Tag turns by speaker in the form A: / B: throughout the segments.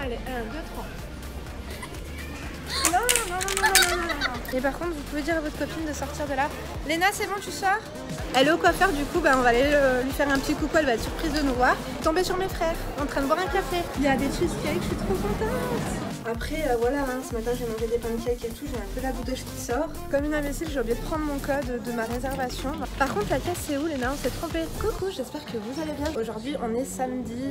A: Allez, 1, 2, 3. Non, non, non, non, non, non, non. Et par contre, vous pouvez dire à votre copine de sortir de là. Léna, c'est bon, tu sors? Elle est au coiffeur, du coup, on va aller lui faire un petit coucou. Elle va être surprise de nous voir. Tomber sur mes frères, en train de boire un café. Il y a des cheesecakes, je suis trop contente. Après, voilà, ce matin j'ai mangé des pancakes et tout, j'ai un peu la boudeuse qui sort. Comme une imbécile, j'ai oublié de prendre mon code de ma réservation. Par contre, la caisse c'est où, Léna? On s'est trompé. Coucou, j'espère que vous allez bien. Aujourd'hui, on est samedi,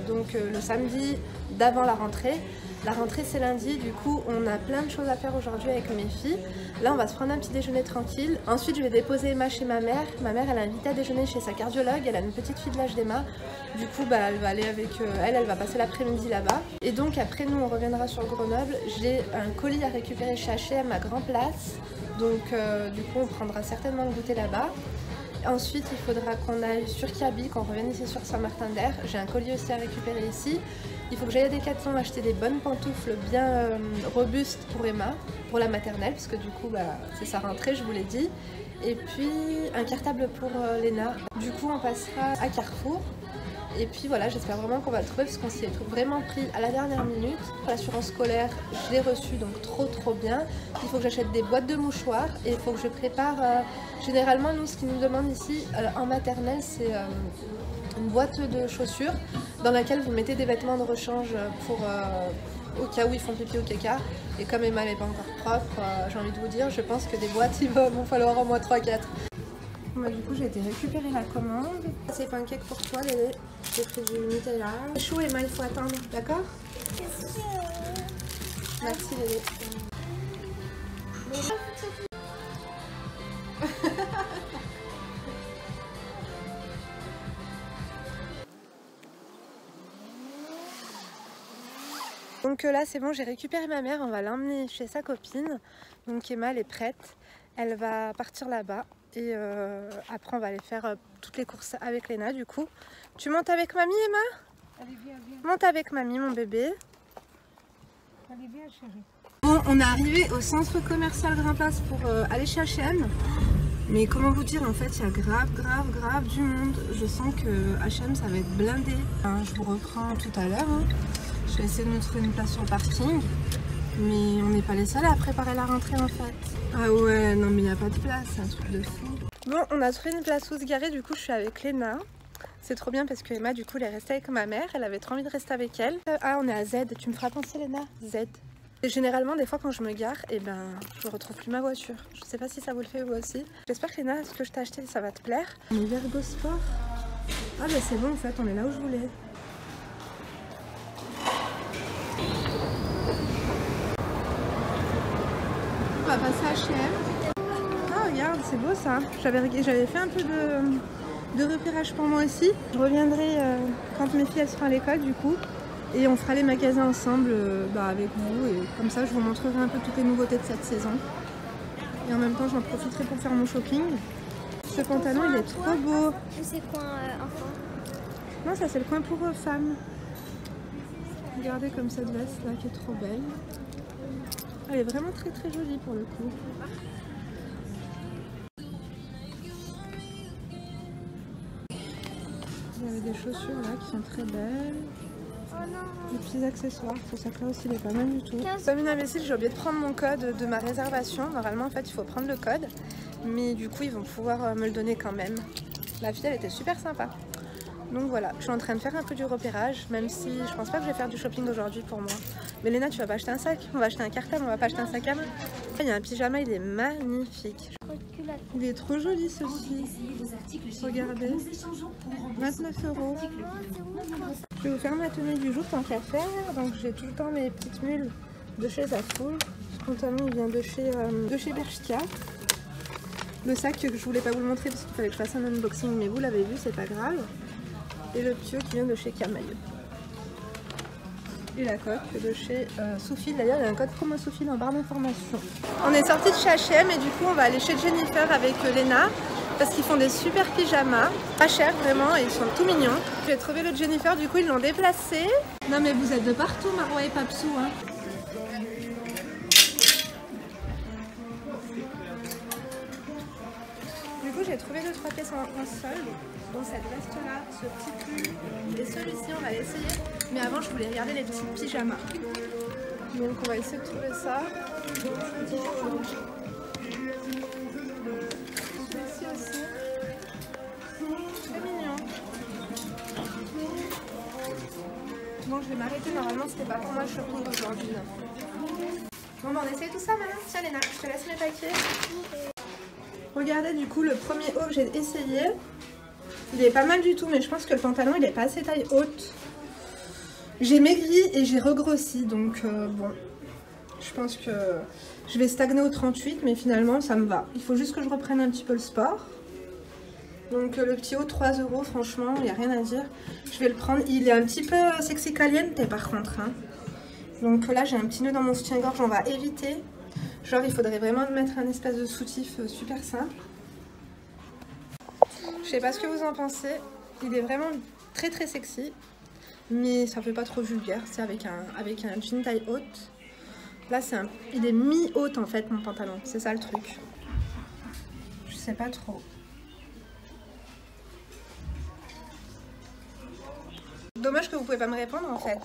A: donc le samedi d'avant la rentrée. La rentrée c'est lundi, du coup on a plein de choses à faire aujourd'hui avec mes filles. Là on va se prendre un petit déjeuner tranquille. Ensuite je vais déposer Emma chez ma mère. Ma mère elle a invité à déjeuner chez sa cardiologue. Elle a une petite fille de l'âge d'Emma. Du coup elle va aller avec elle va passer l'après-midi là-bas. Et donc après nous on reviendra sur Grenoble. J'ai un colis à récupérer chez H&M à Grand Place. Donc du coup on prendra certainement le goûter là-bas. Ensuite, il faudra qu'on aille sur Kaby, qu'on revienne ici sur Saint-Martin-d'Air. J'ai un colis aussi à récupérer ici. Il faut que j'aille à Decathlon acheter des bonnes pantoufles bien robustes pour Emma, pour la maternelle, parce que du coup, c'est sa rentrée, je vous l'ai dit. Et puis, un cartable pour Léna. Du coup, on passera à Carrefour. Et puis voilà, j'espère vraiment qu'on va le trouver parce qu'on s'y est vraiment pris à la dernière minute. L'assurance scolaire, je l'ai reçue donc trop bien. Il faut que j'achète des boîtes de mouchoirs et il faut que je prépare... Généralement, nous, ce qu'ils nous demandent ici en maternelle, c'est une boîte de chaussures dans laquelle vous mettez des vêtements de rechange pour... au cas où ils font pipi ou caca. Et comme Emma n'est pas encore propre, j'ai envie de vous dire, je pense que des boîtes, il va m'en falloir au moins 3-4. Bah, du coup j'ai été récupérer la commande. C'est pancake pour toi Lélé. J'ai pris du Nutella. C'est chaud Emma, il faut attendre, d'accord? Merci Lélé. Donc là c'est bon, j'ai récupéré ma mère, on va l'emmener chez sa copine. Donc Emma elle est prête, elle va partir là-bas. Et après on va aller faire toutes les courses avec Léna du coup. Tu montes avec mamie Emma?
B: Allez viens, viens.
A: Monte avec mamie mon bébé.
B: Allez viens chérie.
A: Bon on est arrivé au centre commercial Grand Place pour aller chez H&M. Mais comment vous dire, en fait il y a grave du monde. Je sens que H&M ça va être blindé. Je vous reprends tout à l'heure. Je vais essayer de me trouver une place sur le parking. Mais on n'est pas les seuls à préparer la rentrée en fait. Ah ouais, non mais il n'y a pas de place, c'est un truc de fou. Bon, on a trouvé une place où se garer, du coup je suis avec Léna. C'est trop bien parce que Emma du coup elle est restée avec ma mère, elle avait trop envie de rester avec elle. Ah on est à Z, tu me feras penser Léna? Z. Et généralement des fois quand je me gare, je retrouve plus ma voiture. Je sais pas si ça vous le fait vous aussi. J'espère que Léna, ce que je t'ai acheté ça va te plaire. On est Vergo Sport. Ah bah c'est bon en fait, on est là où je voulais. On va passer à H&M. Ah regarde, c'est beau ça. J'avais fait un peu de repérage pour moi aussi. Je reviendrai quand mes filles elles seront à l'école du coup. Et on fera les magasins ensemble avec vous. Et comme ça je vous montrerai un peu toutes les nouveautés de cette saison. Et en même temps j'en profiterai pour faire mon shopping. Ce pantalon il est trop beau.
C: C'est coin enfant?
A: Non ça c'est le coin pour femmes. Regardez comme cette veste là qui est trop belle. Elle est vraiment très jolie pour le coup. Vous avez des chaussures là qui sont très belles. Des petits accessoires, ce sac là aussi il est pas mal du tout. Comme une imbécile, j'ai oublié de prendre mon code de ma réservation. Normalement en fait il faut prendre le code. Mais du coup ils vont pouvoir me le donner quand même. La fille elle était super sympa. Donc voilà, je suis en train de faire un peu du repérage, même si je pense pas que je vais faire du shopping aujourd'hui pour moi. Mais Léna, tu vas pas acheter un sac? On va acheter un cartable, on va pas acheter un sac à main. Il y a un pyjama, il est magnifique. Il est trop joli ceci. Regardez. 29 €. Je vais vous faire ma tenue du jour tant qu'à faire. Donc j'ai tout le temps mes petites mules de chez Zaful. Ce pantalon il vient de chez Bershka. Le sac que je voulais pas vous le montrer parce qu'il fallait que je fasse un unboxing, mais vous l'avez vu, c'est pas grave. Et le pieu qui vient de chez Camailleux. Et la coque de chez Soufil. D'ailleurs, il y a un code promo Soufil en barre d'information. On est sorti de chez H&M et du coup, on va aller chez Jennifer avec Léna parce qu'ils font des super pyjamas. Pas cher vraiment et ils sont tout mignons. J'ai trouvé le Jennifer, du coup, ils l'ont déplacé. Non, mais vous êtes de partout, Marois et Papsou. Hein. Du coup, j'ai trouvé 2-3 pièces en solde. Dont cette veste là, ce petit pull et celui-ci on va l'essayer. Mais avant, je voulais regarder les petits pyjamas. Donc on va essayer de trouver ça. Celui-ci aussi. Très mignon. Bon, je vais m'arrêter. Normalement, c'était pas pour moi le shopping aujourd'hui. Bon, bah, on essaye tout ça maintenant. Tiens, Léna, je te laisse mes paquets. Regardez du coup le premier haut que j'ai essayé. Il est pas mal du tout, mais je pense que le pantalon il est pas assez taille haute. J'ai maigri et j'ai regrossi, donc bon, je pense que je vais stagner au 38, mais finalement ça me va. Il faut juste que je reprenne un petit peu le sport. Donc le petit haut 3 €, franchement, il n'y a rien à dire. Je vais le prendre. Il est un petit peu sexy caliente par contre. Hein. Donc là j'ai un petit nœud dans mon soutien-gorge, on va éviter. Genre il faudrait vraiment mettre un espèce de soutif super simple. Je sais pas ce que vous en pensez. Il est vraiment très très sexy. Mais ça fait pas trop vulgaire. C'est avec un jean taille haute. Là il est mi-haute en fait mon pantalon. C'est ça le truc. Je sais pas trop. Dommage que vous pouvez pas me répondre en fait.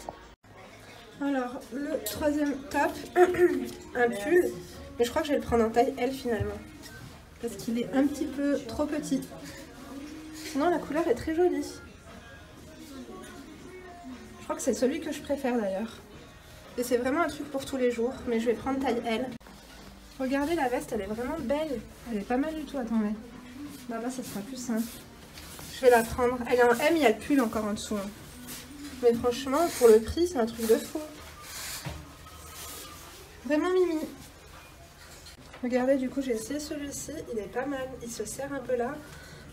A: Alors, le troisième top, un pull, mais je crois que je vais le prendre en taille L finalement, parce qu'il est un petit peu trop petit. Sinon la couleur est très jolie. Je crois que c'est celui que je préfère d'ailleurs. Et c'est vraiment un truc pour tous les jours, mais je vais prendre taille L. Regardez la veste, elle est vraiment belle. Elle est pas mal du tout, attendez. Là-bas ça sera plus simple. Je vais la prendre. Elle est en M, il y a le pull encore en dessous. Hein. Mais franchement, pour le prix, c'est un truc de fou. Vraiment mimi. Regardez, du coup, j'ai essayé celui-ci. Il est pas mal. Il se serre un peu là.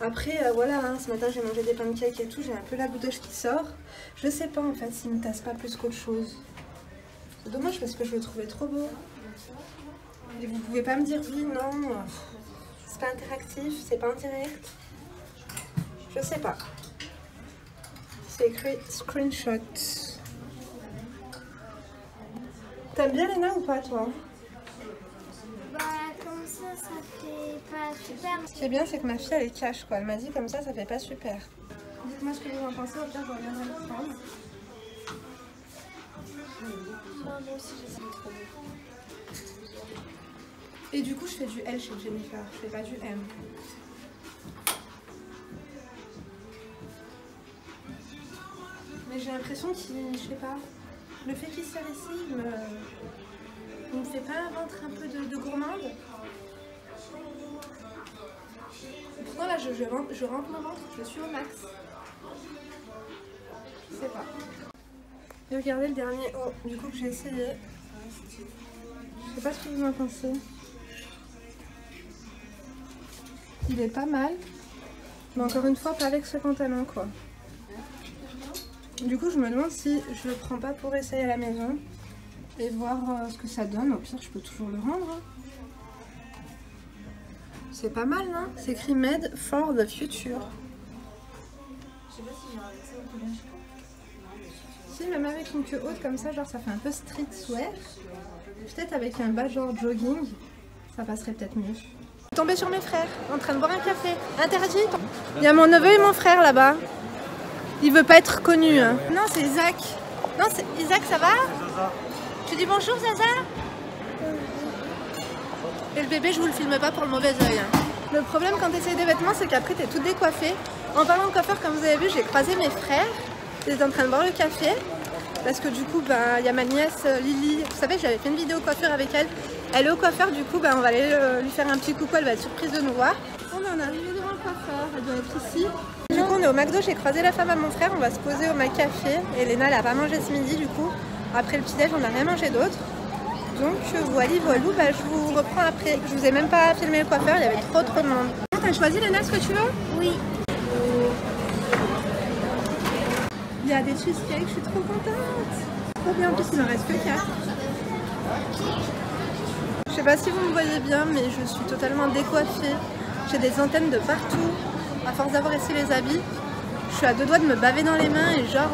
A: Après, voilà, hein, ce matin, j'ai mangé des pancakes et tout. J'ai un peu la boudoche qui sort. Je sais pas, en fait, s'il me tasse pas plus qu'autre chose. C'est dommage parce que je le trouvais trop beau. Et vous pouvez pas me dire oui, non. C'est pas interactif, c'est pas en direct. Je sais pas. C'est écrit screenshot. T'aimes bien Léna ou pas toi?
C: Bah comme ça fait pas super.
A: Ce qui est bien c'est que ma fille elle est cash quoi. Elle m'a dit comme ça fait pas super. Dites-moi ce que vous en pensez, au pire je reviendrai le prendre.
C: Moi aussi j'essaie de trouver.
A: Et du coup je fais du L chez Jennifer, je fais pas du M. Mais j'ai l'impression qu'il, je sais pas, le fait qu'il serre ici, il me fait pas un ventre un peu de gourmande. Pourtant là je rentre mon ventre, je suis au max. Je sais pas. Et regardez le dernier haut, du coup que j'ai essayé. Je sais pas ce que vous en pensez. Il est pas mal. Mais encore une fois, pas avec ce pantalon quoi. Du coup, je me demande si je le prends pas pour essayer à la maison et voir ce que ça donne. Au pire, je peux toujours le rendre. Hein. C'est pas mal, non? C'est écrit Made for the Future. Je sais pas si j'ai avec ça ou pas. Si, même avec une queue haute comme ça, genre ça fait un peu streetwear. Peut-être avec un bas genre jogging, ça passerait peut-être mieux. Tombé sur mes frères, en train de boire un café. Interdit. Il y a mon neveu et mon frère là-bas. Il veut pas être connu. Hein. Non, c'est Isaac. Non, c'est Isaac, ça va? Tu dis bonjour, Zaza? Et le bébé, je vous le filme pas pour le mauvais oeil. Hein. Le problème quand tu essayes des vêtements, c'est qu'après, tu es toute décoiffée. En parlant de coiffeur, comme vous avez vu, j'ai croisé mes frères. Ils étaient en train de boire le café. Parce que du coup, il y a ma nièce Lily. Vous savez, j'avais fait une vidéo coiffure avec elle. Elle est au coiffeur, du coup, on va aller lui faire un petit coucou. Elle va être surprise de nous voir. On en est arrivé devant le coiffeur. Elle doit être ici. Du coup, on est au McDo. J'ai croisé la femme à mon frère. On va se poser au McCafé. Et Léna, elle a pas mangé ce midi, du coup. Après le petit-déj, on n'a rien mangé d'autre. Donc, voilou, je vous reprends après. Je vous ai même pas filmé le coiffeur. Il y avait trop de monde. T'as choisi, Léna, ce que tu veux?
C: Oui.
A: Il y a des cheesecakes, je suis trop contente. Trop bien, en plus il en reste que 4. Je sais pas si vous me voyez bien, mais je suis totalement décoiffée. J'ai des antennes de partout. À force d'avoir essayé les habits, je suis à 2 doigts de me baver dans les mains et genre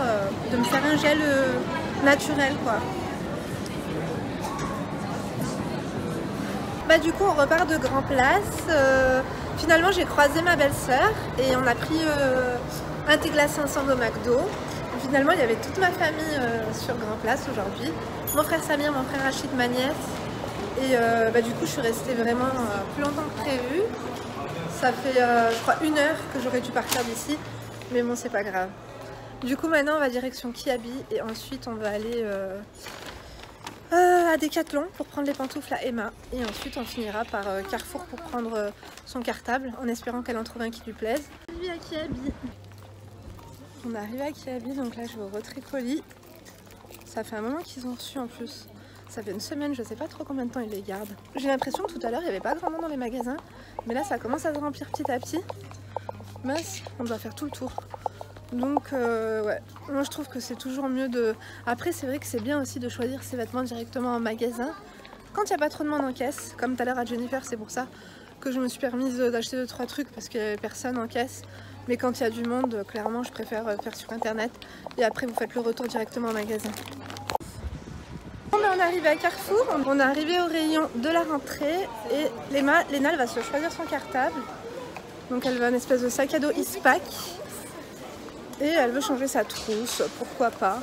A: de me faire un gel naturel quoi. Bah du coup on repart de Grand Place. Finalement j'ai croisé ma belle-sœur et on a pris un thé glacé ensemble au McDo. Finalement, il y avait toute ma famille sur Grand Place aujourd'hui. Mon frère Samir, mon frère Rachid, ma nièce. Et du coup, je suis restée vraiment plus longtemps que prévu. Ça fait, je crois, 1 heure que j'aurais dû partir d'ici. Mais bon, c'est pas grave. Du coup, maintenant, on va direction Kiabi. Et ensuite, on va aller à Decathlon pour prendre les pantoufles à Emma. Et ensuite, on finira par Carrefour pour prendre son cartable, en espérant qu'elle en trouve un qui lui plaise. On arrive à Kiabi. On arrive à Kiabi, donc là, je vais au retrait colis. Ça fait un moment qu'ils ont reçu en plus. Ça fait 1 semaine, je sais pas trop combien de temps ils les gardent. J'ai l'impression que tout à l'heure, il n'y avait pas grand monde dans les magasins. Mais là, ça commence à se remplir petit à petit. Mince, on doit faire tout le tour. Donc, ouais, moi je trouve que c'est toujours mieux de... Après, c'est vrai que c'est bien aussi de choisir ses vêtements directement en magasin. Quand il n'y a pas trop de monde en caisse, comme tout à l'heure à Jennifer, c'est pour ça que je me suis permise d'acheter 2-3 trucs parce qu'il n'y avait personne en caisse. Mais quand il y a du monde, clairement, je préfère faire sur internet. Et après, vous faites le retour directement en magasin. On est arrivé à Carrefour, on est arrivé au rayon de la rentrée et Léna elle va se choisir son cartable. Donc elle veut un espèce de sac à dos Eastpak et elle veut changer sa trousse, pourquoi pas.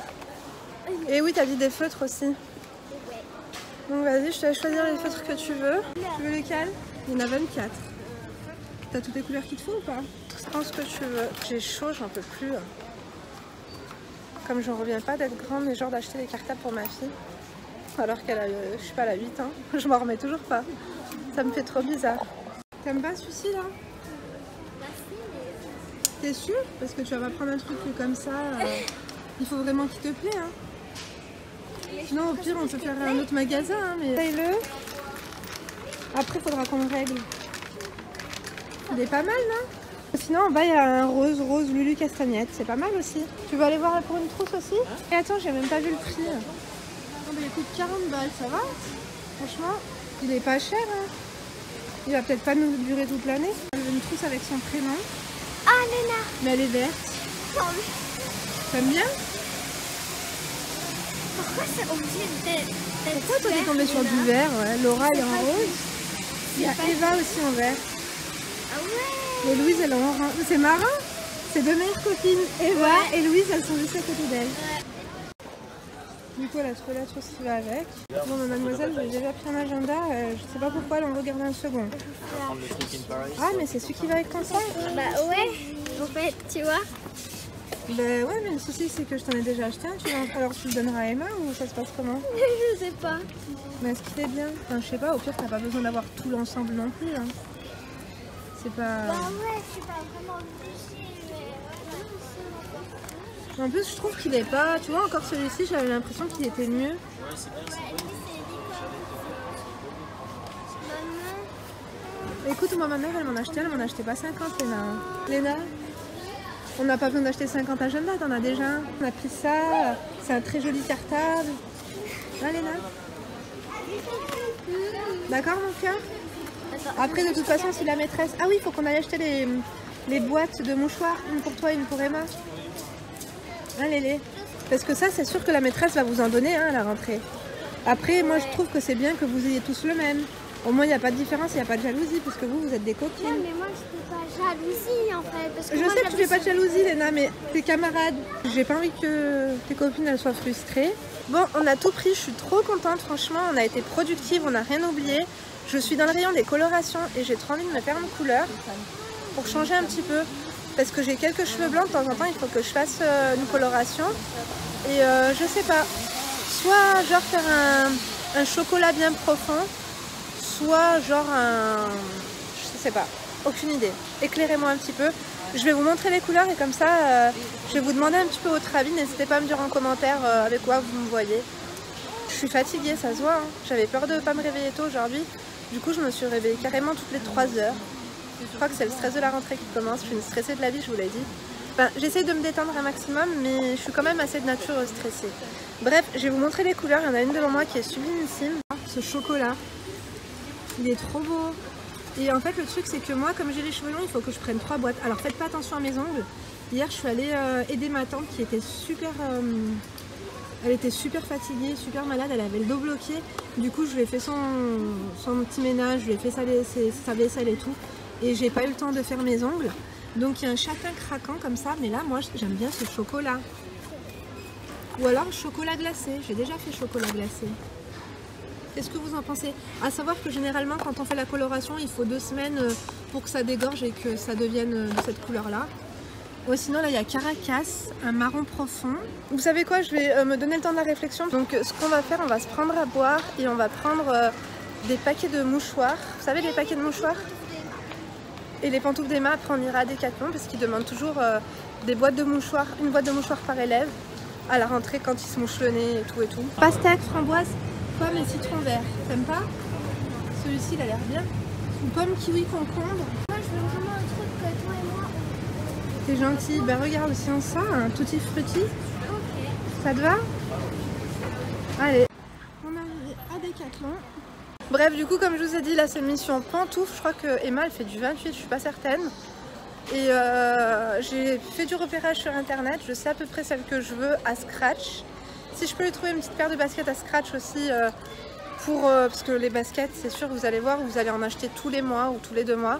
A: Et oui, t'as dit des feutres aussi. Donc vas-y, je te laisse choisir les feutres que tu veux. Tu veux lesquels? Il y en a 24. T'as toutes les couleurs qu'il te faut ou pas? Prends ce que tu veux. J'ai chaud, j'en peux plus. Comme j'en reviens pas d'être grande et genre d'acheter des cartables pour ma fille. Alors qu'elle a, je sais pas, elle a 8 ans. Je m'en remets toujours pas. Ça me fait trop bizarre. T'aimes pas celui-ci là? T'es sûre? Parce que tu vas pas prendre un truc comme ça. Il faut vraiment qu'il te plaît. Hein. Sinon au pire on peut faire un autre magasin. Hein, mais essaye-le. Après il faudra qu'on le règle. Il est pas mal non? Sinon en bas il y a un rose Lulu Castagnette. C'est pas mal aussi. Tu veux aller voir pour une trousse aussi? Et attends, j'ai même pas vu le prix. Il coûte 40 balles, ça va? Franchement, il est pas cher. Hein. Il va peut-être pas nous durer toute l'année. Elle veut une trousse avec son prénom.
C: Ah, Léna!
A: Mais elle est verte. T'aimes bien?
C: Pourquoi c'est obligé d'être...
A: Pourquoi toi t'es tombée sur du vert? Ouais. Laura elle est en rose. Il y a Eva aussi en vert.
C: Ah ouais!
A: Et Louise elle est en orange. C'est marrant. C'est 2 meilleures copines. Eva et Louise elles sont juste à côté d'elle. Ouais. Du coup, elle a trouvé la trousse qui va avec. Bon, mademoiselle, j'ai déjà pris un agenda. Je sais pas pourquoi, elle en regarde un second. Ah, mais c'est celui qui va avec ton sac?
C: Bah ouais, en fait, tu vois.
A: Bah ouais, mais le souci, c'est que je t'en ai déjà acheté un. Alors, tu le donneras à Emma ou ça se passe comment?
C: Je sais pas.
A: Mais est-ce qu'il est bien? Enfin, je sais pas, au pire, t'as pas besoin d'avoir tout l'ensemble non plus. Hein. C'est pas...
C: Bah ouais, c'est pas vraiment obligé, mais...
A: En plus, je trouve qu'il est pas... Tu vois, encore celui-ci, j'avais l'impression qu'il était mieux. Écoute, moi, ma mère, elle m'en achetait pas 50, Léna. Léna, on n'a pas besoin d'acheter 50 agendas, t'en as déjà un. On a pris ça, c'est un très joli cartable. Hein, Léna? D'accord, mon cœur? Après, de toute façon, si la maîtresse... Ah oui, il faut qu'on aille acheter les boîtes de mouchoirs, une pour toi et une pour Emma. Hein, Lélé? Parce que ça, c'est sûr que la maîtresse va vous en donner hein, à la rentrée. Après, moi, je trouve que c'est bien que vous ayez tous le même. Au moins, il n'y a pas de différence, il n'y a pas de jalousie, parce que vous êtes des copines.
C: Non, mais moi, je fais pas jalousie, en fait. Parce que
A: je
C: moi,
A: sais que tu fais pas de jalousie, Léna, mais tes camarades, j'ai pas envie que tes copines, elles soient frustrées. Bon, on a tout pris, je suis trop contente, franchement. On a été productive, on n'a rien oublié. Je suis dans le rayon des colorations et j'ai trop envie de me faire une couleur pour changer un petit peu. Parce que j'ai quelques cheveux blancs, de temps en temps, il faut que je fasse une coloration. Et je sais pas, soit genre faire un chocolat bien profond, soit genre je sais pas, aucune idée. Éclairez-moi un petit peu. Je vais vous montrer les couleurs et comme ça, je vais vous demander un petit peu votre avis. N'hésitez pas à me dire en commentaire avec quoi vous me voyez. Je suis fatiguée, ça se voit. Hein. J'avais peur de ne pas me réveiller tôt aujourd'hui. Du coup, je me suis réveillée carrément toutes les 3 heures. Je crois que c'est le stress de la rentrée qui commence. Je suis une stressée de la vie, je vous l'ai dit. Enfin, j'essaye de me détendre un maximum, mais je suis quand même assez de nature stressée. Bref, je vais vous montrer les couleurs. Il y en a une devant moi qui est sublimissime. Ce chocolat, il est trop beau. Et en fait, le truc, c'est que moi, comme j'ai les cheveux longs, il faut que je prenne 3 boîtes. Alors, faites pas attention à mes ongles. Hier, je suis allée aider ma tante qui était super... elle était super fatiguée, super malade, elle avait le dos bloqué. Du coup, je lui ai fait son petit ménage, je lui ai fait sa vaisselle et tout. Et j'ai pas eu le temps de faire mes ongles. Donc il y a un châtain craquant comme ça. Mais là, moi, j'aime bien ce chocolat. Ou alors chocolat glacé, j'ai déjà fait chocolat glacé. Qu'est-ce que vous en pensez? À savoir que généralement quand on fait la coloration, il faut 2 semaines pour que ça dégorge et que ça devienne de cette couleur-là. Ou sinon là il y a Caracas, un marron profond. Vous savez quoi, je vais me donner le temps de la réflexion. Donc ce qu'on va faire, on va se prendre à boire et on va prendre des paquets de mouchoirs. Vous savez les paquets de mouchoirs? Et les pantoufles d'Emma, après on ira à Decathlon parce qu'ils demandent toujours des boîtes de mouchoirs, une boîte de mouchoirs par élève à la rentrée quand ils se mouchent le nez et tout et tout. Pastèque, framboise, pomme et citron vert. T'aimes pas? Celui-ci il a l'air bien. Ou pomme, kiwi, concombre.
C: Moi, je veux vraiment un truc que toi et moi.
A: T'es gentil. Ben regarde aussi en ça, un tutti frutti.
C: Ok.
A: Ça te va? Allez. On est arrivé à Decathlon. Bref, du coup, comme je vous ai dit, là c'est mission pantoufle. Je crois que Emma elle fait du 28, je suis pas certaine. Et j'ai fait du repérage sur internet. Je sais à peu près celle que je veux à Scratch. Si je peux lui trouver une petite paire de baskets à Scratch aussi, parce que les baskets, c'est sûr, vous allez voir, vous allez en acheter tous les mois ou tous les 2 mois.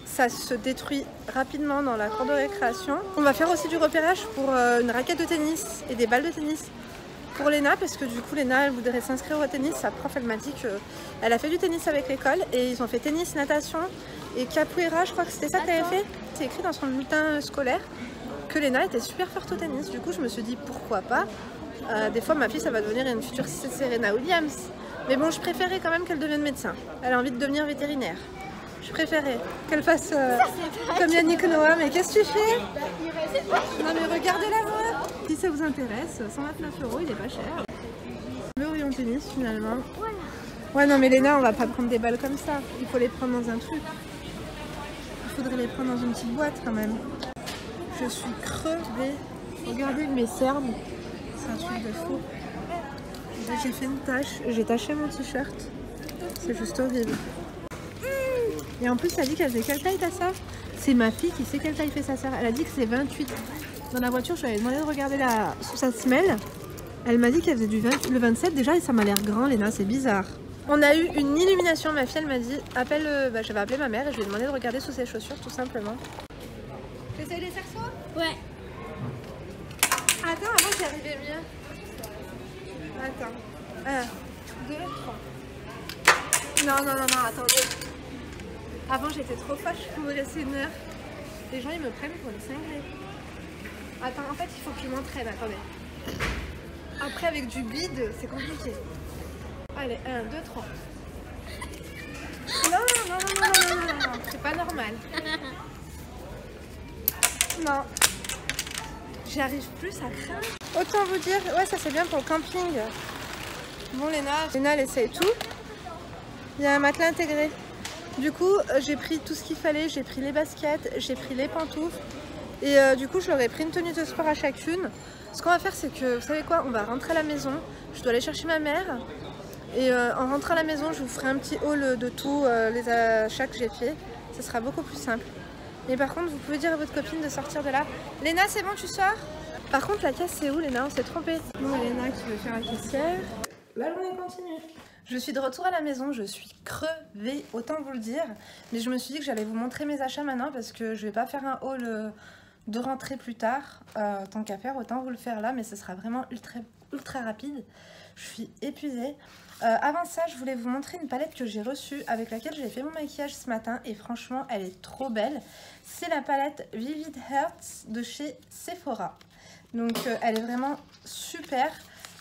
A: Ça se détruit rapidement dans la cour de récréation. On va faire aussi du repérage pour une raquette de tennis et des balles de tennis pour Léna, parce que du coup Léna elle voudrait s'inscrire au tennis. Sa prof elle m'a dit qu'elle a fait du tennis avec l'école et ils ont fait tennis, natation et capoeira, je crois que c'était ça qu'elle avait fait. C'est écrit dans son bulletin scolaire que Léna était super forte au tennis. Du coup je me suis dit pourquoi pas. Des fois ma fille ça va devenir une future Serena Williams. Mais bon, je préférais quand même qu'elle devienne médecin. Elle a envie de devenir vétérinaire. Je préférais qu'elle fasse comme Yannick Noah. Mais qu'est-ce que tu fais? Non mais regardez-la moi. Si ça vous intéresse, 129 €, il est pas cher. Le rayon tennis finalement.
C: Voilà.
A: Ouais non mais Léna, on va pas prendre des balles comme ça. Il faut les prendre dans un truc. Il faudrait les prendre dans une petite boîte quand même. Je suis crevée. Regardez mes cernes. C'est un truc de fou. J'ai fait une tache, j'ai taché mon t-shirt. C'est juste horrible. Et en plus, elle a dit qu'elle faisait quelle taille ta sœur? C'est ma fille qui sait quelle taille fait sa sœur. Elle a dit que c'est 28. Dans la voiture, je lui avais demandé de regarder sous sa semelle. Elle m'a dit qu'elle faisait le 27 déjà et ça m'a l'air grand, Léna, c'est bizarre. On a eu une illumination, ma fille, elle m'a dit, j'avais appelé ma mère et je lui ai demandé de regarder sous ses chaussures, tout simplement. J'essaye les cerceaux?
C: Ouais.
A: Attends, avant j'y arrivais mieux. Attends. 1, 2, 3. Non, attendez. Avant j'étais trop fâche, je pouvais rester 1 heure. Les gens ils me prennent pour les cinglés. Attends, en fait il faut que je m'entraîne, attendez. Après avec du bide, c'est compliqué. Allez, 1, 2, 3. Non, c'est pas normal. Non. J'y arrive plus, ça craint. Autant vous dire, ouais ça c'est bien pour le camping. Bon Léna elle essaye tout. Il y a un matelas intégré. Du coup j'ai pris tout ce qu'il fallait, j'ai pris les baskets, j'ai pris les pantoufles. Et du coup je leur ai pris une tenue de sport à chacune. Ce qu'on va faire c'est que, vous savez quoi, on va rentrer à la maison. Je dois aller chercher ma mère. Et en rentrant à la maison je vous ferai un petit haul de tous les achats que j'ai fait. Ce sera beaucoup plus simple. Mais par contre vous pouvez dire à votre copine de sortir de là. Léna c'est bon tu sors? Par contre la caisse c'est où Léna? On s'est trompé. Bon Léna qui veut faire la caissière. La journée continue. Je suis de retour à la maison, je suis crevée, autant vous le dire. Mais je me suis dit que j'allais vous montrer mes achats maintenant parce que je vais pas faire un haul de rentrée plus tard. Tant qu'à faire, autant vous le faire là, mais ce sera vraiment ultra rapide. Je suis épuisée. Avant ça, je voulais vous montrer une palette que j'ai reçue avec laquelle j'ai fait mon maquillage ce matin et franchement, elle est trop belle. C'est la palette Vivid Hearts de chez Sephora. Donc elle est vraiment super.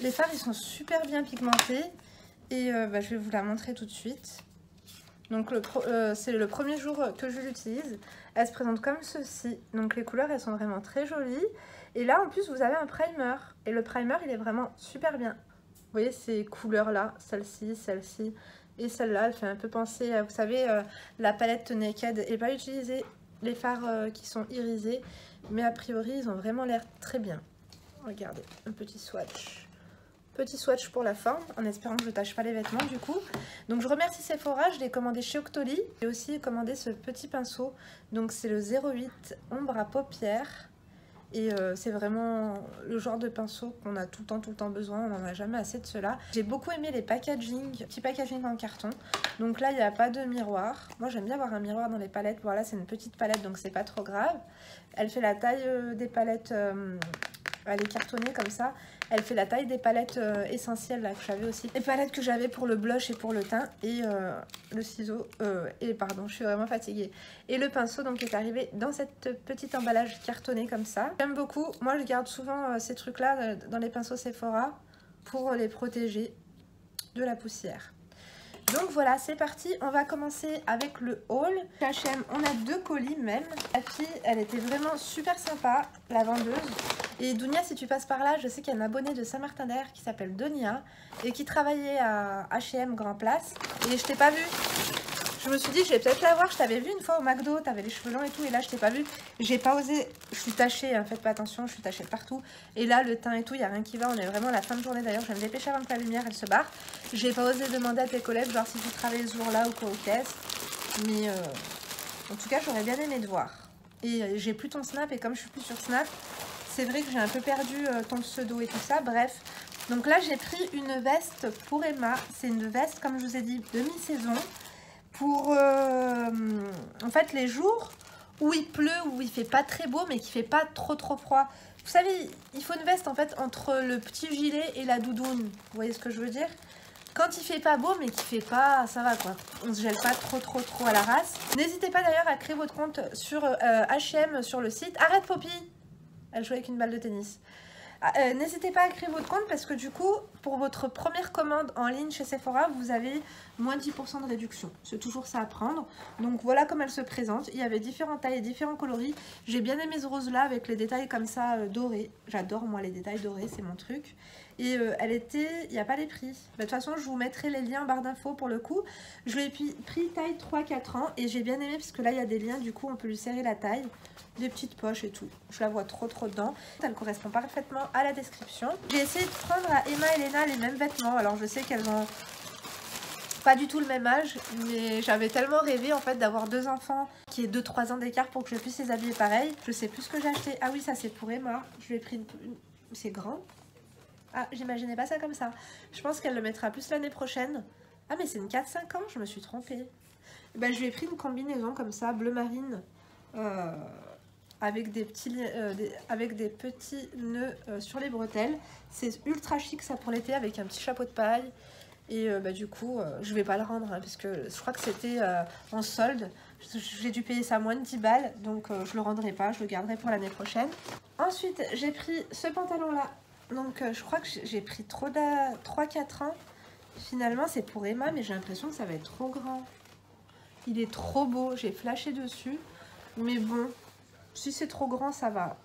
A: Les fards ils sont super bien pigmentés et je vais vous la montrer tout de suite. Donc c'est le premier jour que je l'utilise. Elle se présente comme ceci. Donc les couleurs elles sont vraiment très jolies. Et là en plus vous avez un primer. Et le primer il est vraiment super bien. Vous voyez ces couleurs là, celle-ci, celle-ci et celle-là. Elle fait un peu penser à, vous savez, la palette Naked. Et pas utiliser les fards qui sont irisés. Mais a priori ils ont vraiment l'air très bien. Regardez, un petit swatch. Petit swatch pour la forme, en espérant que je ne tâche pas les vêtements du coup. Donc je remercie Sephora, je l'ai commandé chez Octoly. J'ai aussi commandé ce petit pinceau. Donc c'est le 08 ombre à paupières. Et c'est vraiment le genre de pinceau qu'on a tout le temps besoin. On n'en a jamais assez de cela. J'ai beaucoup aimé les packaging, petits packaging en carton. Donc là il n'y a pas de miroir. Moi j'aime bien avoir un miroir dans les palettes. Voilà, c'est une petite palette donc c'est pas trop grave. Elle fait la taille des palettes Elle est cartonnée comme ça. Elle fait la taille des palettes essentielles là, que j'avais aussi. Les palettes que j'avais pour le blush et pour le teint. Et le ciseau. Et pardon, je suis vraiment fatiguée. Et le pinceau donc est arrivé dans cette petite emballage cartonné comme ça. J'aime beaucoup. Moi je garde souvent ces trucs là dans les pinceaux Sephora pour les protéger de la poussière. Donc voilà, c'est parti, on va commencer avec le haul. H&M, on a 2 colis même. La fille, elle était vraiment super sympa, la vendeuse. Et Dounia, si tu passes par là, je sais qu'il y a une abonnée de Saint-Martin-d'Air qui s'appelle Donia et qui travaillait à H&M Grand Place. Et je t'ai pas vue. Je me suis dit, je vais peut-être la voir. Je t'avais vu une fois au McDo, t'avais les cheveux longs et tout. Et là, je t'ai pas vue. J'ai pas osé. Je suis tachée, hein, faites pas attention, je suis tachée de partout. Et là, le teint et tout, il n'y a rien qui va. On est vraiment à la fin de journée d'ailleurs. Je vais me dépêcher avant que la lumière, elle se barre. J'ai pas osé demander à tes collègues, genre si tu travailles ce jour-là ou quoi aux caisses. Mais en tout cas, j'aurais bien aimé te voir. Et j'ai plus ton Snap. Et comme je suis plus sur Snap, c'est vrai que j'ai un peu perdu ton pseudo et tout ça. Bref. Donc là, j'ai pris une veste pour Emma. C'est une veste, comme je vous ai dit, de mi-saison. Pour en fait les jours où il pleut, où il fait pas très beau mais qui fait pas trop froid. Vous savez, il faut une veste en fait entre le petit gilet et la doudoune. Vous voyez ce que je veux dire? Quand il fait pas beau mais qui fait pas, ça va quoi. On se gèle pas trop à la race. N'hésitez pas d'ailleurs à créer votre compte sur H&M sur le site. Arrête Poppy, elle joue avec une balle de tennis. N'hésitez pas à créer votre compte parce que du coup, pour votre première commande en ligne chez Sephora, vous avez moins de 10% de réduction. C'est toujours ça à prendre. Donc voilà comment elle se présente. Il y avait différentes tailles et différents coloris. J'ai bien aimé ce rose-là avec les détails comme ça dorés. J'adore moi les détails dorés, c'est mon truc. Et elle était... Il n'y a pas les prix. De toute façon, je vous mettrai les liens en barre d'infos pour le coup. Je l'ai pris taille 3-4 ans et j'ai bien aimé parce que là, il y a des liens. Du coup, on peut lui serrer la taille. Des petites poches et tout. Je la vois trop dedans. Elle correspond parfaitement à la description. J'ai essayé de prendre à Emma et Léna les mêmes vêtements. Alors, je sais qu'elles ont pas du tout le même âge, mais j'avais tellement rêvé en fait d'avoir 2 enfants qui aient 2-3 ans d'écart pour que je puisse les habiller pareil. Je sais plus ce que j'ai acheté. Ah oui, ça c'est pour Emma. Je lui ai pris une... C'est grand. Ah, j'imaginais pas ça comme ça. Je pense qu'elle le mettra plus l'année prochaine. Ah, mais c'est une 4-5 ans, je me suis trompée. Ben, je lui ai pris une combinaison comme ça, bleu marine, avec des petits nœuds sur les bretelles. C'est ultra chic ça pour l'été, avec un petit chapeau de paille. Et du coup, je vais pas le rendre, hein, parce que je crois que c'était en solde. J'ai dû payer ça moins de 10 balles, donc je le rendrai pas, je le garderai pour l'année prochaine. Ensuite, j'ai pris ce pantalon-là. Donc je crois que j'ai pris 3-4 ans. Finalement, c'est pour Emma, mais j'ai l'impression que ça va être trop grand. Il est trop beau, j'ai flashé dessus. Mais bon, si c'est trop grand, ça va.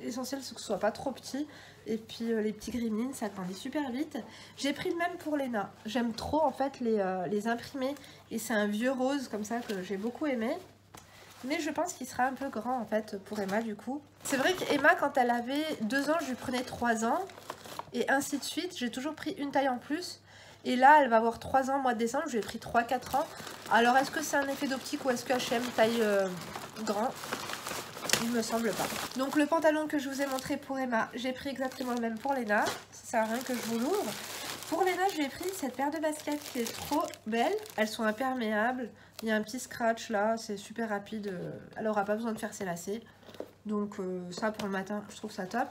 A: L'essentiel, c'est que ce soit pas trop petit. Et puis les petits gremlins, ça grandit super vite. J'ai pris le même pour Léna. J'aime trop en fait les imprimés. Et c'est un vieux rose comme ça que j'ai beaucoup aimé. Mais je pense qu'il sera un peu grand en fait pour Emma du coup. C'est vrai qu'Emma, quand elle avait 2 ans, je lui prenais 3 ans. Et ainsi de suite. J'ai toujours pris une taille en plus. Et là, elle va avoir 3 ans au mois de décembre. Je lui ai pris 3-4 ans. Alors, est-ce que c'est un effet d'optique ou est-ce que H&M taille grand? Il me semble pas. Donc, le pantalon que je vous ai montré pour Emma, j'ai pris exactement le même pour Léna. Ça sert à rien que je vous l'ouvre. Pour Léna, j'ai pris cette paire de baskets qui est trop belle. Elles sont imperméables. Il y a un petit scratch là. C'est super rapide. Elle n'aura pas besoin de faire ses lacets. Donc, ça pour le matin, je trouve ça top.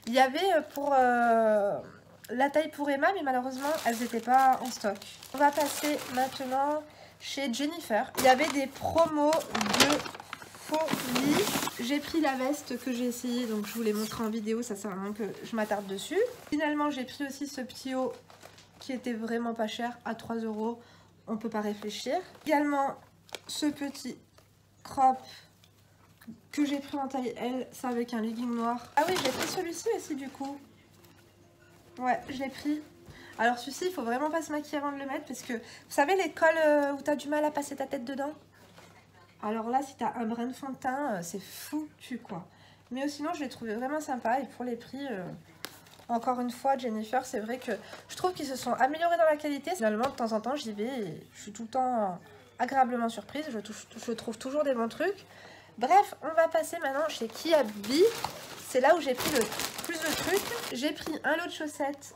A: Il y avait pour... la taille pour Emma, mais malheureusement, elles n'étaient pas en stock. On va passer maintenant chez Jennifer. Il y avait des promos de folie. J'ai pris la veste que j'ai essayé, donc je vous l'ai montré en vidéo, ça sert à rien que je m'attarde dessus. Finalement, j'ai pris aussi ce petit haut qui était vraiment pas cher, à 3 €. On peut pas réfléchir. Également, ce petit crop que j'ai pris en taille L, ça avec un legging noir. Ah oui, j'ai pris celui-ci aussi du coup. Ouais, je l'ai pris. Alors celui-ci, il faut vraiment pas se maquiller avant de le mettre parce que, vous savez les cols où tu as du mal à passer ta tête dedans? Alors là, si tu as un brin de fond de teint, c'est foutu quoi. Mais sinon, je l'ai trouvé vraiment sympa et pour les prix, encore une fois, Jennifer, c'est vrai que je trouve qu'ils se sont améliorés dans la qualité. Finalement, de temps en temps, j'y vais et je suis tout le temps agréablement surprise. Je trouve toujours des bons trucs. Bref, on va passer maintenant chez Kiabi. C'est là où j'ai pris le plus de trucs. J'ai pris un lot de chaussettes.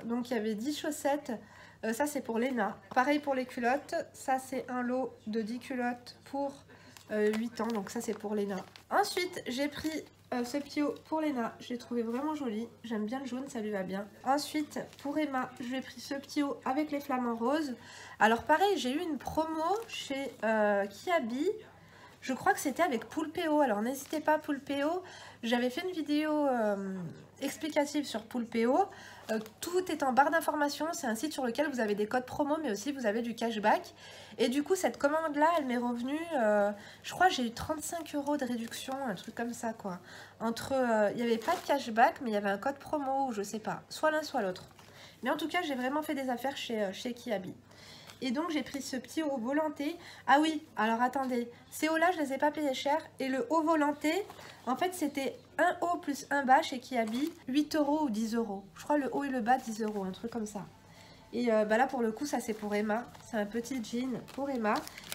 A: Donc, il y avait 10 chaussettes. Ça, c'est pour Léna. Pareil pour les culottes. Ça, c'est un lot de 10 culottes pour 8 ans. Donc, ça, c'est pour Léna. Ensuite, j'ai pris ce petit haut pour Léna, je l'ai trouvé vraiment joli. J'aime bien le jaune, ça lui va bien. Ensuite, pour Emma, j'ai pris ce petit haut avec les flamants roses. Alors pareil, j'ai eu une promo chez Kiabi. Je crois que c'était avec Poulpeo. Alors n'hésitez pas, Poulpeo. J'avais fait une vidéo explicative sur Poulpeo. Tout est en barre d'informations. C'est un site sur lequel vous avez des codes promo, mais aussi vous avez du cashback. Et du coup, cette commande-là, elle m'est revenue, je crois que j'ai eu 35 € de réduction, un truc comme ça, quoi. Entre, il n'y avait pas de cashback, mais il y avait un code promo, ou je sais pas, soit l'un, soit l'autre. Mais en tout cas, j'ai vraiment fait des affaires chez Kiabi. Et donc, j'ai pris ce petit haut volanté. Ah oui, alors attendez, ces hauts-là, je ne les ai pas payés cher. Et le haut volanté, en fait, c'était un haut plus un bas chez Kiabi, 8 € ou 10 €. Je crois le haut et le bas, 10 €, un truc comme ça. Et bah là, pour le coup, ça, c'est pour Emma. C'est un petit jean pour Emma.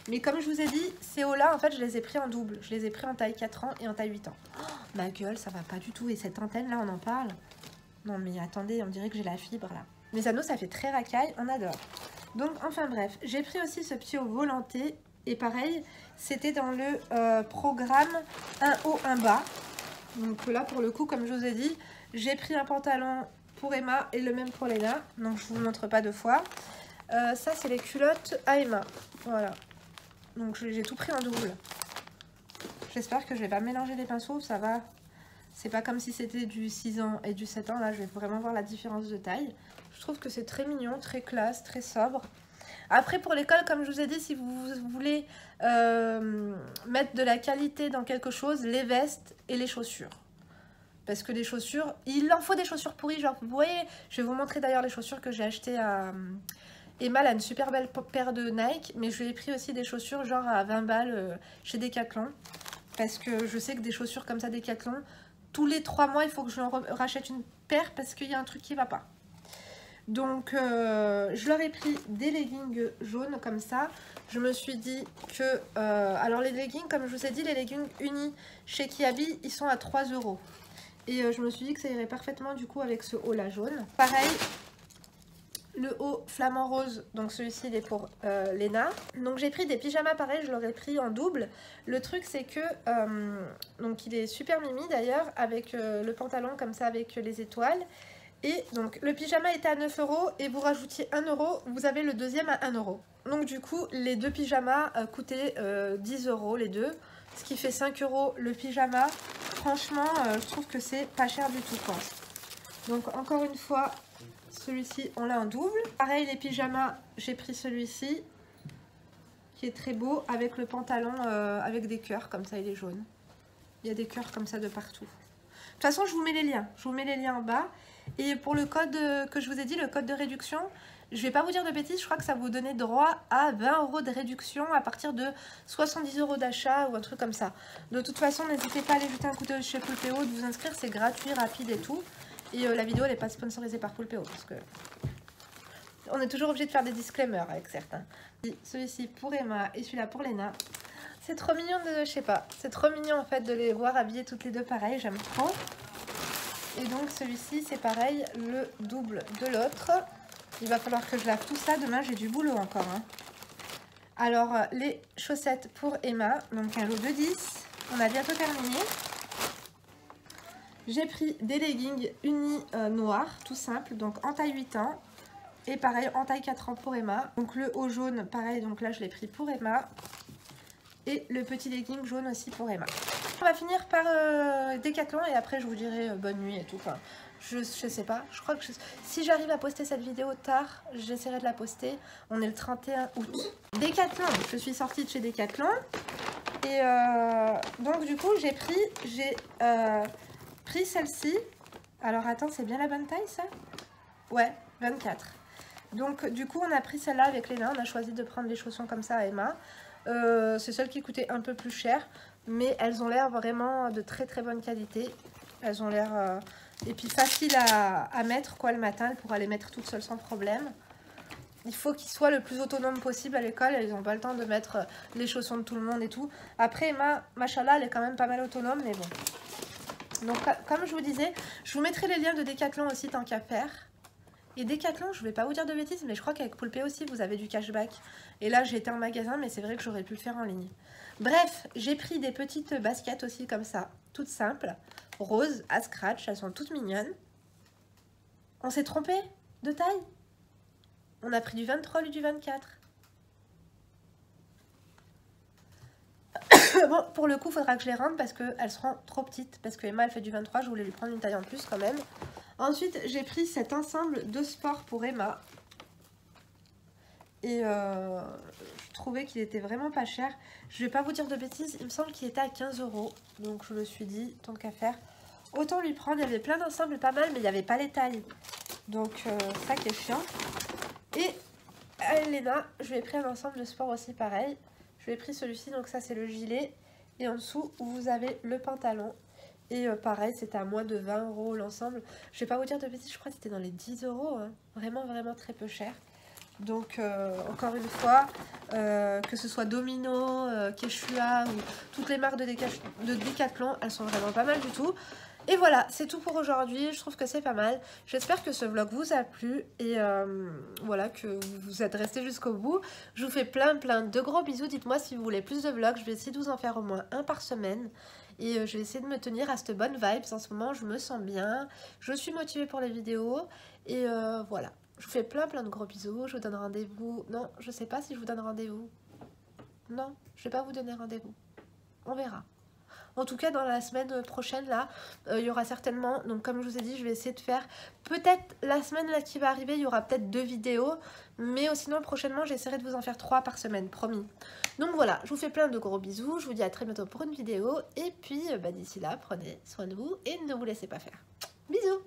A: Mais comme je vous ai dit, ces hauts-là, en fait, je les ai pris en double. Je les ai pris en taille 4 ans et en taille 8 ans. Oh, ma gueule, ça va pas du tout. Et cette antenne-là, on en parle? Non, mais attendez, on dirait que j'ai la fibre, là. Les anneaux, ça fait très racaille. On adore. Donc, enfin bref, j'ai pris aussi ce petit haut volanté. Et pareil, c'était dans le programme un haut, un bas. Donc là, pour le coup, comme je vous ai dit, j'ai pris un pantalon pour Emma et le même pour Léna. Donc, je vous montre pas deux fois. Ça, c'est les culottes à Emma. Voilà. Donc, j'ai tout pris en double. J'espère que je vais pas mélanger les pinceaux. Ça va. C'est pas comme si c'était du 6 ans et du 7 ans. Là, je vais vraiment voir la différence de taille. Je trouve que c'est très mignon, très classe, très sobre. Après, pour l'école, comme je vous ai dit, si vous voulez mettre de la qualité dans quelque chose, les vestes et les chaussures. Parce que les chaussures, il en faut des chaussures pourries. Genre, vous voyez, je vais vous montrer d'ailleurs les chaussures que j'ai achetées à Emma. Elle a une super belle paire de Nike. Mais je lui ai pris aussi des chaussures genre à 20 balles chez Decathlon. Parce que je sais que des chaussures comme ça Decathlon, tous les 3 mois, il faut que je leur rachète une paire parce qu'il y a un truc qui va pas. Donc, je leur ai pris des leggings jaunes comme ça. Je me suis dit que... alors, les leggings, comme je vous ai dit, les leggings unis chez Kiabi, ils sont à 3 €. Et je me suis dit que ça irait parfaitement du coup avec ce haut-là jaune. Pareil, le haut flamant rose, donc celui-ci il est pour Léna. Donc j'ai pris des pyjamas pareil, je l'aurais pris en double. Le truc c'est que, donc il est super mimi d'ailleurs, avec le pantalon comme ça avec les étoiles. Et donc le pyjama était à 9 € et vous rajoutiez 1 €, vous avez le deuxième à 1 €. Donc du coup les deux pyjamas coûtaient 10 € les deux, ce qui fait 5 € le pyjama. Franchement je trouve que c'est pas cher du tout quoi. Donc encore une fois celui-ci on l'a en double. Pareil les pyjamas, j'ai pris celui-ci qui est très beau avec le pantalon avec des cœurs comme ça, il est jaune. Il y a des cœurs comme ça de partout. De toute façon je vous mets les liens, en bas. Et pour le code que je vous ai dit, le code de réduction, je vais pas vous dire de bêtises, je crois que ça vous donnait droit à 20 € de réduction à partir de 70 € d'achat ou un truc comme ça. De toute façon, n'hésitez pas à aller jeter un coup d'œil chez Poulpeo, de vous inscrire, c'est gratuit, rapide et tout. Et la vidéo, elle n'est pas sponsorisée par Poulpeo parce que on est toujours obligé de faire des disclaimers avec certains. Celui-ci pour Emma et celui-là pour Léna. C'est trop mignon de, je sais pas, c'est trop mignon en fait de les voir habillées toutes les deux pareil, j'aime trop. Et donc celui-ci c'est pareil, le double de l'autre. Il va falloir que je lave tout ça, demain j'ai du boulot encore. Hein. Alors les chaussettes pour Emma, donc un lot de 10, on a bientôt terminé. J'ai pris des leggings unis noirs, tout simple, donc en taille 8 ans. Et pareil en taille 4 ans pour Emma. Donc le haut jaune, pareil, donc là je l'ai pris pour Emma. Et le petit legging jaune aussi pour Emma. On va finir par Decathlon et après je vous dirai bonne nuit et tout. Enfin, je sais pas, je crois que si j'arrive à poster cette vidéo tard, j'essaierai de la poster. On est le 31 août. Decathlon, je suis sortie de chez Decathlon. Et donc du coup j'ai pris celle-ci. Alors attends, c'est bien la bonne taille ça? Ouais, 24. Donc du coup on a pris celle-là avec Léna. On a choisi de prendre les chaussons comme ça à Emma. C'est celle qui coûtait un peu plus cher, mais elles ont l'air vraiment de très très bonne qualité. Elles ont l'air et puis facile à mettre quoi le matin. Elle pourra les mettre toute seule sans problème. Il faut qu'ils soient le plus autonomes possible à l'école. Ils n'ont pas le temps de mettre les chaussons de tout le monde et tout. Après Emma, machallah, elle est quand même pas mal autonome, mais bon. Donc comme je vous disais, je vous mettrai les liens de Decathlon aussi tant qu'à faire. Et Decathlon, je ne vais pas vous dire de bêtises, mais je crois qu'avec Poulpeo aussi, vous avez du cashback. Et là, j'ai été en magasin, mais c'est vrai que j'aurais pu le faire en ligne. Bref, j'ai pris des petites baskets aussi comme ça. toutes simples, roses, à scratch, elles sont toutes mignonnes. On s'est trompé de taille. On a pris du 23 au lieu du 24. Bon, pour le coup, il faudra que je les rende parce qu'elles seront trop petites. Parce que Emma, elle fait du 23, je voulais lui prendre une taille en plus quand même. Ensuite, j'ai pris cet ensemble de sport pour Emma. Et je trouvais qu'il était vraiment pas cher. Je vais pas vous dire de bêtises, il me semble qu'il était à 15 €. Donc je me suis dit, tant qu'à faire, autant lui prendre. Il y avait plein d'ensembles pas mal, mais il n'y avait pas les tailles. Donc ça qui est chiant. Et à Elena, je lui ai pris un ensemble de sport aussi pareil. Je lui ai pris celui-ci, donc ça c'est le gilet. Et en dessous, vous avez le pantalon. Et pareil, c'était à moins de 20 € l'ensemble. Je vais pas vous dire de bêtises, je crois que c'était dans les 10 €. Hein. Vraiment, vraiment très peu cher. Donc, encore une fois, que ce soit Domino, Quechua ou toutes les marques de Decathlon, elles sont vraiment pas mal du tout. Et voilà, c'est tout pour aujourd'hui. Je trouve que c'est pas mal. J'espère que ce vlog vous a plu et voilà, que vous êtes restés jusqu'au bout. Je vous fais plein de gros bisous. Dites-moi si vous voulez plus de vlogs. Je vais essayer de vous en faire au moins un par semaine. Et je vais essayer de me tenir à cette bonne vibe. En ce moment, je me sens bien. Je suis motivée pour les vidéos. Et voilà. Je vous fais plein de gros bisous. Je vous donne rendez-vous. Non, je sais pas si je vous donne rendez-vous. Non, je vais pas vous donner rendez-vous. On verra. En tout cas, dans la semaine prochaine, là, il y aura certainement... Donc, comme je vous ai dit, je vais essayer de faire... Peut-être la semaine là qui va arriver, il y aura peut-être 2 vidéos. Mais sinon, prochainement, j'essaierai de vous en faire 3 par semaine, promis. Donc voilà, je vous fais plein de gros bisous. Je vous dis à très bientôt pour une vidéo. Et puis, d'ici là, prenez soin de vous et ne vous laissez pas faire. Bisous!